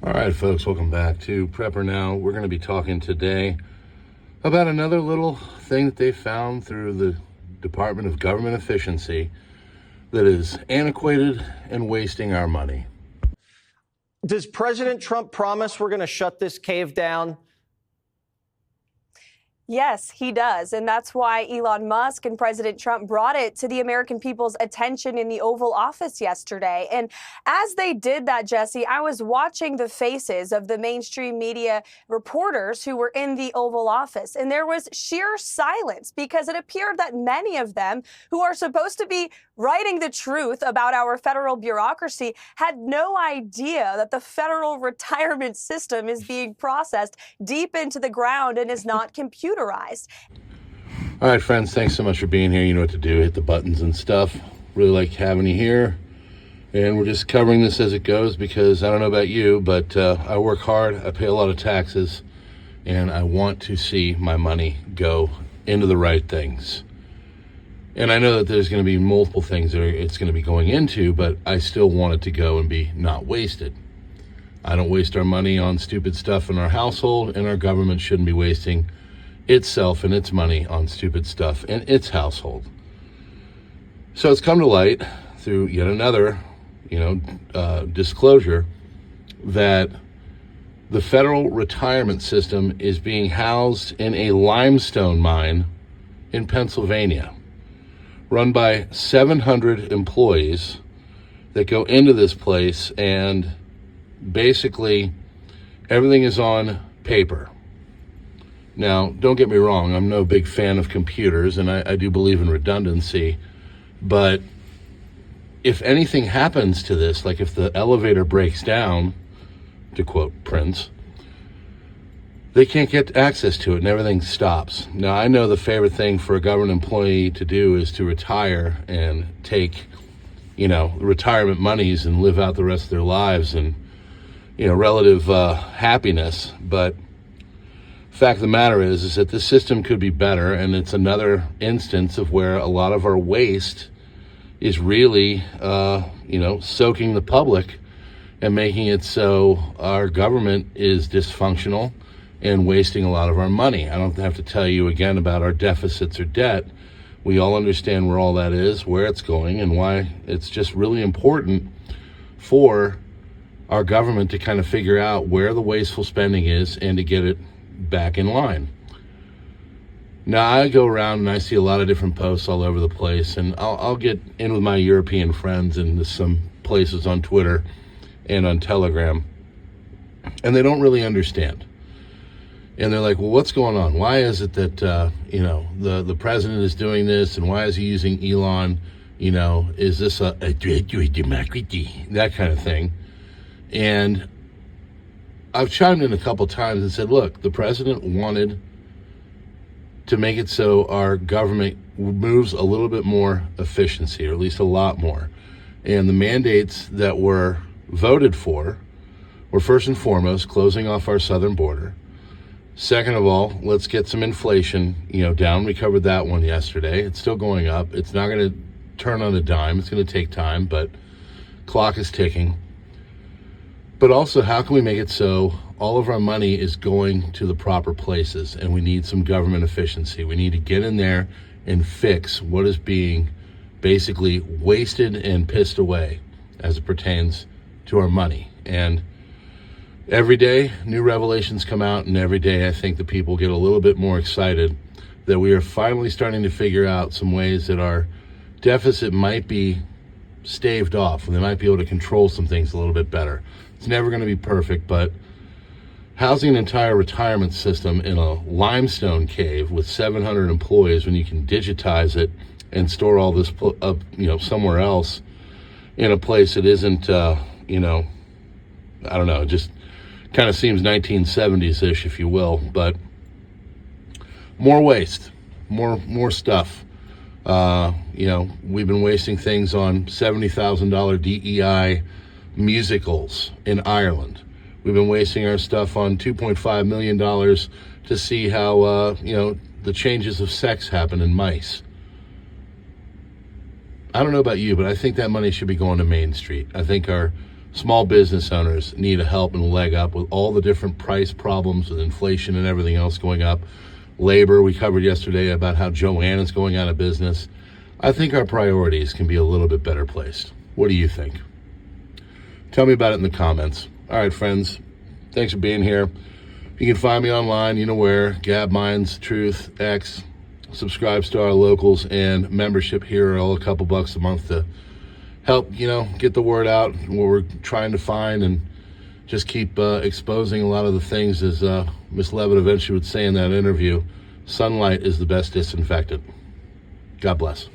All right, folks, welcome back to PrepperNow. We're going to be talking today about another little thing that they found through the Department of Government Efficiency that is antiquated and wasting our money. Does President Trump promise we're going to shut this cave down? Yes, he does. And that's why Elon Musk and President Trump brought it to the American people's attention in the Oval Office yesterday. And as they did that, Jesse, I was watching the faces of the mainstream media reporters who were in the Oval Office. And there was sheer silence because it appeared that many of them who are supposed to be writing the truth about our federal bureaucracy had no idea that the federal retirement system is being processed deep into the ground and is not computerized. All right, friends, thanks so much for being here. You know what to do. Hit the buttons and stuff. Really like having you here. And we're just covering this as it goes because I don't know about you, but I work hard. I pay a lot of taxes. And I want to see my money go into the right things. And I know that there's going to be multiple things that it's going to be going into, but I still want it to go and be not wasted. I don't waste our money on stupid stuff in our household, and our government shouldn't be wasting itself and its money on stupid stuff in its household. So it's come to light through yet another, disclosure that the federal retirement system is being housed in a limestone mine in Pennsylvania, run by 700 employees that go into this place, and basically everything is on paper. Now, don't get me wrong, I'm no big fan of computers, and I do believe in redundancy, but if anything happens to this, like if the elevator breaks down, to quote Prince, they can't get access to it and everything stops. Now, I know the favorite thing for a government employee to do is to retire and take, retirement monies and live out the rest of their lives and, relative happiness. But fact of the matter is that this system could be better, and it's another instance of where a lot of our waste is really, soaking the public and making it so our government is dysfunctional and wasting a lot of our money. I don't have to tell you again about our deficits or debt. We all understand where all that is, where it's going, and why it's just really important for our government to kind of figure out where the wasteful spending is and to get it back in line. Now, I go around and I see a lot of different posts all over the place, and I'll get in with my European friends and some places on Twitter and on Telegram, and they don't really understand. And they're like, well, what's going on? Why is it that, the president is doing this, and why is he using Elon? Is this a democracy? That kind of thing. And I've chimed in a couple times and said, look, the president wanted to make it so our government moves a little bit more efficiency, or at least a lot more. And the mandates that were voted for were first and foremost closing off our southern border. Second of all, let's get some inflation, down. We covered that one yesterday. It's still going up. It's not going to turn on a dime. It's going to take time, but clock is ticking. But also, how can we make it so all of our money is going to the proper places? And we need some government efficiency. We need to get in there and fix what is being basically wasted and pissed away as it pertains to our money. And every day, new revelations come out, and every day I think the people get a little bit more excited that we are finally starting to figure out some ways that our deficit might be staved off, and they might be able to control some things a little bit better. It's never going to be perfect, but housing an entire retirement system in a limestone cave with 700 employees when you can digitize it and store all this up, somewhere else in a place that isn't, I don't know, just kind of seems 1970s-ish, if you will, but more waste, more stuff. We've been wasting things on $70,000 DEI musicals in Ireland. We've been wasting our stuff on $2.5 million to see how, the changes of sex happen in mice. I don't know about you, but I think that money should be going to Main Street. I think our Small business owners need a help and leg up with all the different price problems with inflation and everything else going up. Labor, we covered yesterday about how Joanne is going out of business. I think our priorities can be a little bit better placed. What do you think? Tell me about it in the comments. All right, friends, thanks for being here. You can find me online, you know where, Gab Minds, Truth, X, subscribe to our locals, and membership here are all a couple bucks a month to help, get the word out, what we're trying to find, and just keep exposing a lot of the things, as Miss Levitt eventually would say in that interview. Sunlight is the best disinfectant. God bless.